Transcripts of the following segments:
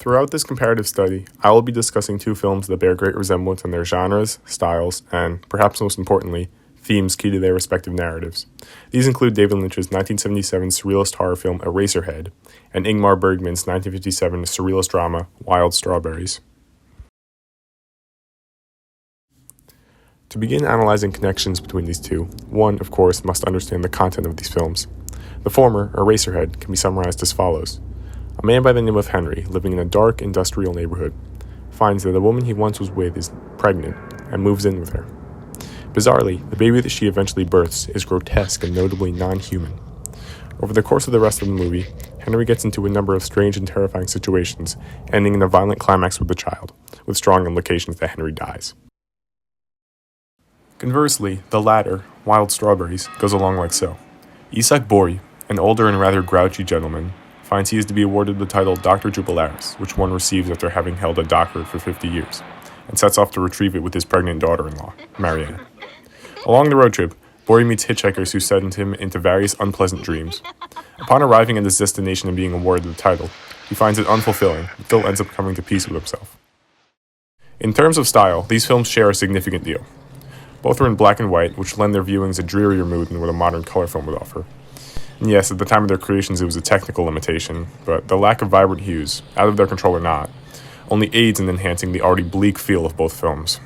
Throughout this comparative study, I will be discussing two films that bear great resemblance in their genres, styles, and, perhaps most importantly, themes key to their respective narratives. These include David Lynch's 1977 surrealist horror film Eraserhead and Ingmar Bergman's 1957 surrealist drama Wild Strawberries. To begin analyzing connections between these two, one, of course, must understand the content of these films. The former, Eraserhead, can be summarized as follows. A man by the name of Henry, living in a dark industrial neighborhood, finds that the woman he once was with is pregnant and moves in with her. Bizarrely, the baby that she eventually births is grotesque and notably non-human. Over the course of the rest of the movie, Henry gets into a number of strange and terrifying situations, ending in a violent climax with the child, with strong implications that Henry dies. Conversely, the latter, Wild Strawberries, goes along like so. Isak Bori, an older and rather grouchy gentleman, finds he is to be awarded the title Dr. Jubilaris, which one receives after having held a doctorate for 50 years, and sets off to retrieve it with his pregnant daughter-in-law, Marianne. Along the road trip, Bori meets hitchhikers who send him into various unpleasant dreams. Upon arriving at his destination and being awarded the title, he finds it unfulfilling, but still ends up coming to peace with himself. In terms of style, these films share a significant deal. Both are in black and white, which lend their viewings a drearier mood than what a modern color film would offer. And yes, at the time of their creations it was a technical limitation, but the lack of vibrant hues, out of their control or not, only aids in enhancing the already bleak feel of both films.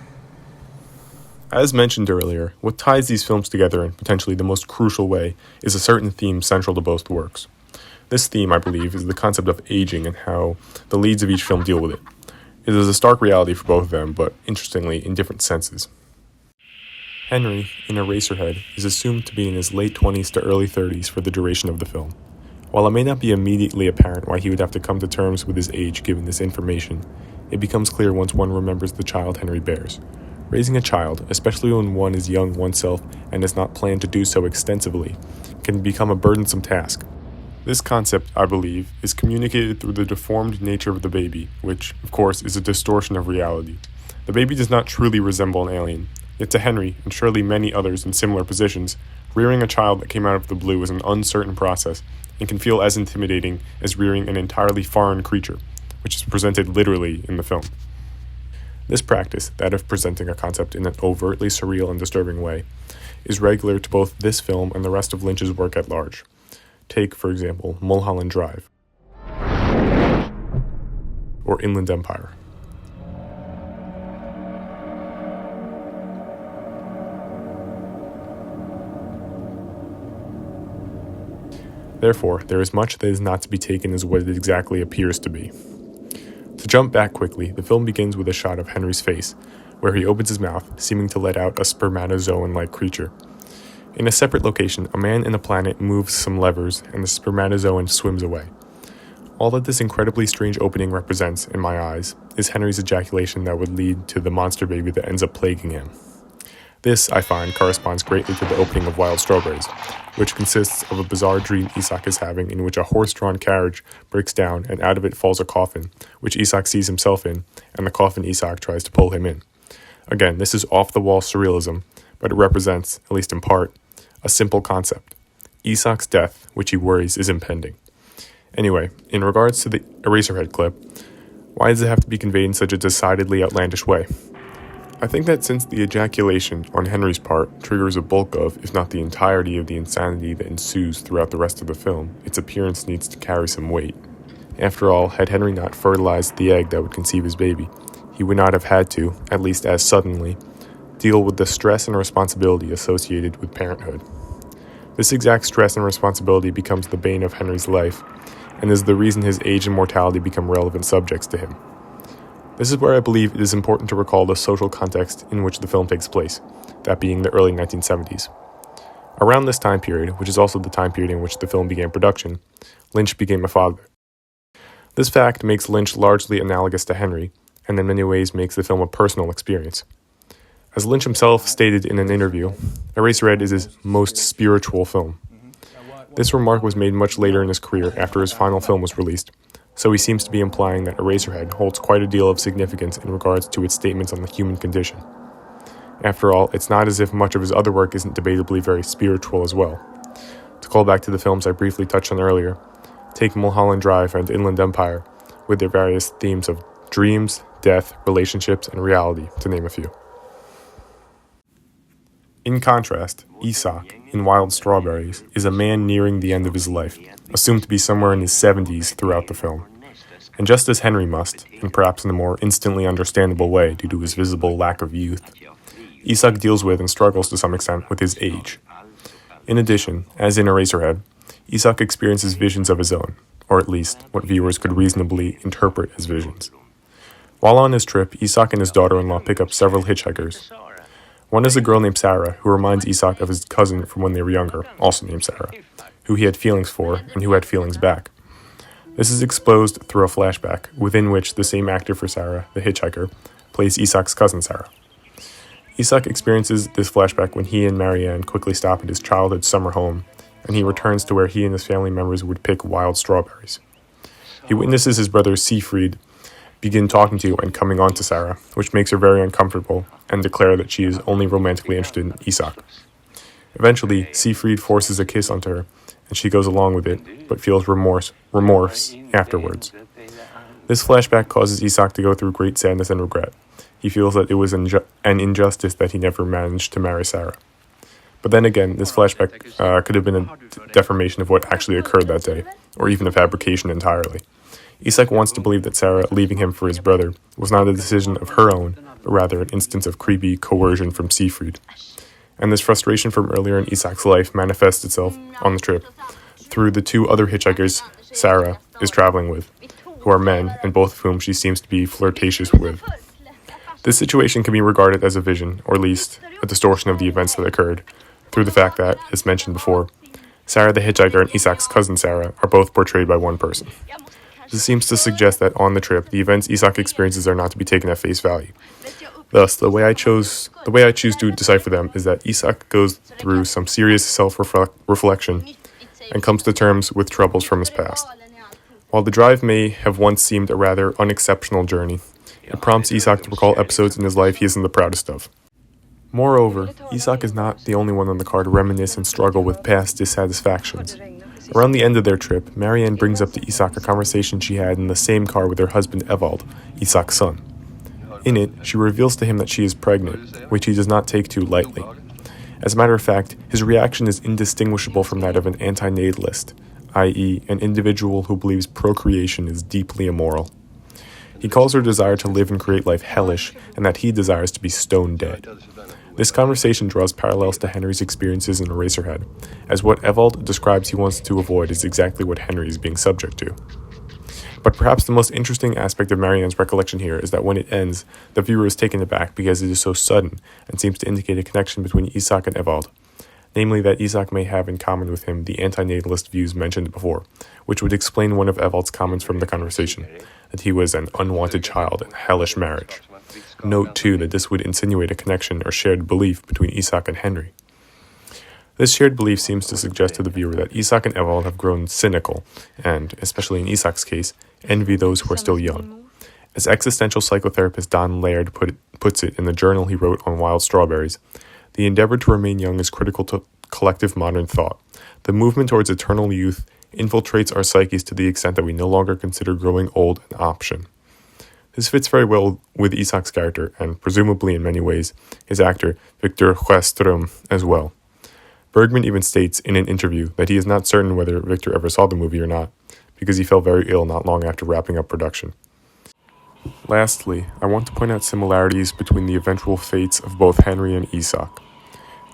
As mentioned earlier, what ties these films together in potentially the most crucial way is a certain theme central to both works. This theme, I believe, is the concept of aging and how the leads of each film deal with it. It is a stark reality for both of them, but interestingly, in different senses. Henry, in Eraserhead, is assumed to be in his late 20s to early 30s for the duration of the film. While it may not be immediately apparent why he would have to come to terms with his age given this information, it becomes clear once one remembers the child Henry bears. Raising a child, especially when one is young oneself and has not planned to do so extensively, can become a burdensome task. This concept, I believe, is communicated through the deformed nature of the baby, which, of course, is a distortion of reality. The baby does not truly resemble an alien. Yet to Henry, and surely many others in similar positions, rearing a child that came out of the blue is an uncertain process and can feel as intimidating as rearing an entirely foreign creature, which is presented literally in the film. This practice, that of presenting a concept in an overtly surreal and disturbing way, is regular to both this film and the rest of Lynch's work at large. Take, for example, Mulholland Drive or Inland Empire. Therefore, there is much that is not to be taken as what it exactly appears to be. To jump back quickly, the film begins with a shot of Henry's face, where he opens his mouth, seeming to let out a spermatozoan-like creature. In a separate location, a man in a planet moves some levers, and the spermatozoan swims away. All that this incredibly strange opening represents, in my eyes, is Henry's ejaculation that would lead to the monster baby that ends up plaguing him. This, I find, corresponds greatly to the opening of Wild Strawberries, which consists of a bizarre dream Isak is having in which a horse-drawn carriage breaks down and out of it falls a coffin, which Isak sees himself in, and the coffin Isak tries to pull him in. Again, this is off-the-wall surrealism, but it represents, at least in part, a simple concept. Isak's death, which he worries is impending. Anyway, in regards to the Eraserhead clip, why does it have to be conveyed in such a decidedly outlandish way? I think that since the ejaculation on Henry's part triggers a bulk of, if not the entirety of the insanity that ensues throughout the rest of the film, its appearance needs to carry some weight. After all, had Henry not fertilized the egg that would conceive his baby, he would not have had to, at least as suddenly, deal with the stress and responsibility associated with parenthood. This exact stress and responsibility becomes the bane of Henry's life, and is the reason his age and mortality become relevant subjects to him. This is where I believe it is important to recall the social context in which the film takes place, that being the early 1970s. Around this time period, which is also the time period in which the film began production, Lynch became a father. This fact makes Lynch largely analogous to Henry, and in many ways makes the film a personal experience. As Lynch himself stated in an interview, Eraserhead is his most spiritual film. This remark was made much later in his career after his final film was released, so he seems to be implying that Eraserhead holds quite a deal of significance in regards to its statements on the human condition. After all, it's not as if much of his other work isn't debatably very spiritual as well. To call back to the films I briefly touched on earlier, take Mulholland Drive and Inland Empire, with their various themes of dreams, death, relationships, and reality, to name a few. In contrast, Isak, in Wild Strawberries, is a man nearing the end of his life, assumed to be somewhere in his 70s throughout the film. And just as Henry must, and perhaps in a more instantly understandable way due to his visible lack of youth, Isak deals with and struggles to some extent with his age. In addition, as in Eraserhead, Isak experiences visions of his own, or at least what viewers could reasonably interpret as visions. While on his trip, Isak and his daughter-in-law pick up several hitchhikers. One is a girl named Sarah, who reminds Isak of his cousin from when they were younger, also named Sarah, who he had feelings for and who had feelings back. This is exposed through a flashback, within which the same actor for Sarah, the hitchhiker, plays Isak's cousin Sarah. Isak experiences this flashback when he and Marianne quickly stop at his childhood summer home, and he returns to where he and his family members would pick wild strawberries. He witnesses his brother Siegfried begin talking to and coming on to Sarah, which makes her very uncomfortable, and declare that she is only romantically interested in Isak. Eventually, Siegfried forces a kiss onto her, and she goes along with it, but feels remorse afterwards. This flashback causes Isak to go through great sadness and regret. He feels that it was an injustice that he never managed to marry Sarah. But then again, this flashback could have been a deformation of what actually occurred that day, or even a fabrication entirely. Isak wants to believe that Sarah leaving him for his brother was not a decision of her own, but rather an instance of creepy coercion from Siegfried. And this frustration from earlier in Isak's life manifests itself on the trip through the two other hitchhikers Sarah is traveling with, who are men, and both of whom she seems to be flirtatious with. This situation can be regarded as a vision, or at least a distortion of the events that occurred, through the fact that, as mentioned before, Sarah the hitchhiker and Isak's cousin Sarah are both portrayed by one person. This seems to suggest that on the trip, the events Isak experiences are not to be taken at face value. Thus, the way I choose to decipher them is that Isak goes through some serious self-reflection and comes to terms with troubles from his past. While the drive may have once seemed a rather unexceptional journey, it prompts Isak to recall episodes in his life he isn't the proudest of. Moreover, Isak is not the only one on the car to reminisce and struggle with past dissatisfactions. Around the end of their trip, Marianne brings up to Isak a conversation she had in the same car with her husband Evald, Isak's son. In it, she reveals to him that she is pregnant, which he does not take too lightly. As a matter of fact, his reaction is indistinguishable from that of an antinatalist, i.e., an individual who believes procreation is deeply immoral. He calls her desire to live and create life hellish, and that he desires to be stone dead. This conversation draws parallels to Henry's experiences in Eraserhead, as what Evald describes he wants to avoid is exactly what Henry is being subject to. But perhaps the most interesting aspect of Marianne's recollection here is that when it ends, the viewer is taken aback because it is so sudden and seems to indicate a connection between Isak and Evald, namely that Isak may have in common with him the antinatalist views mentioned before, which would explain one of Evald's comments from the conversation, that he was an unwanted child in a hellish marriage. Note, too, that this would insinuate a connection or shared belief between Isak and Henry. This shared belief seems to suggest to the viewer that Isak and Evald have grown cynical, and, especially in Isak's case, envy those who are still young. As existential psychotherapist Don Laird puts it in the journal he wrote on Wild Strawberries, the endeavor to remain young is critical to collective modern thought. The movement towards eternal youth infiltrates our psyches to the extent that we no longer consider growing old an option. This fits very well with Isak's character, and presumably in many ways, his actor, Victor Sjöström, as well. Bergman even states in an interview that he is not certain whether Victor ever saw the movie or not, because he fell very ill not long after wrapping up production. Lastly, I want to point out similarities between the eventual fates of both Henry and Isak.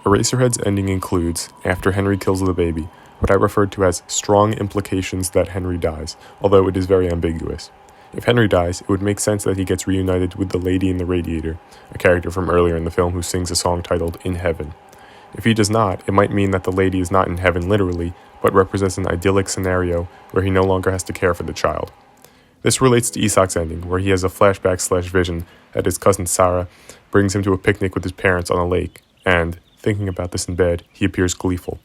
Eraserhead's ending includes, after Henry kills the baby, what I referred to as strong implications that Henry dies, although it is very ambiguous. If Henry dies, it would make sense that he gets reunited with the lady in the radiator, a character from earlier in the film who sings a song titled In Heaven. If he does not, it might mean that the lady is not in heaven literally, but represents an idyllic scenario where he no longer has to care for the child. This relates to Isak's ending, where he has a flashback/vision that his cousin Sarah brings him to a picnic with his parents on a lake, and, thinking about this in bed, he appears gleeful.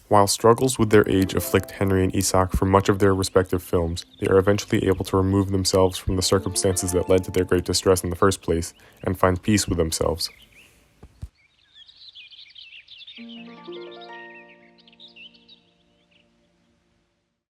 While struggles with their age afflict Henry and Isak for much of their respective films, they are eventually able to remove themselves from the circumstances that led to their great distress in the first place, and find peace with themselves,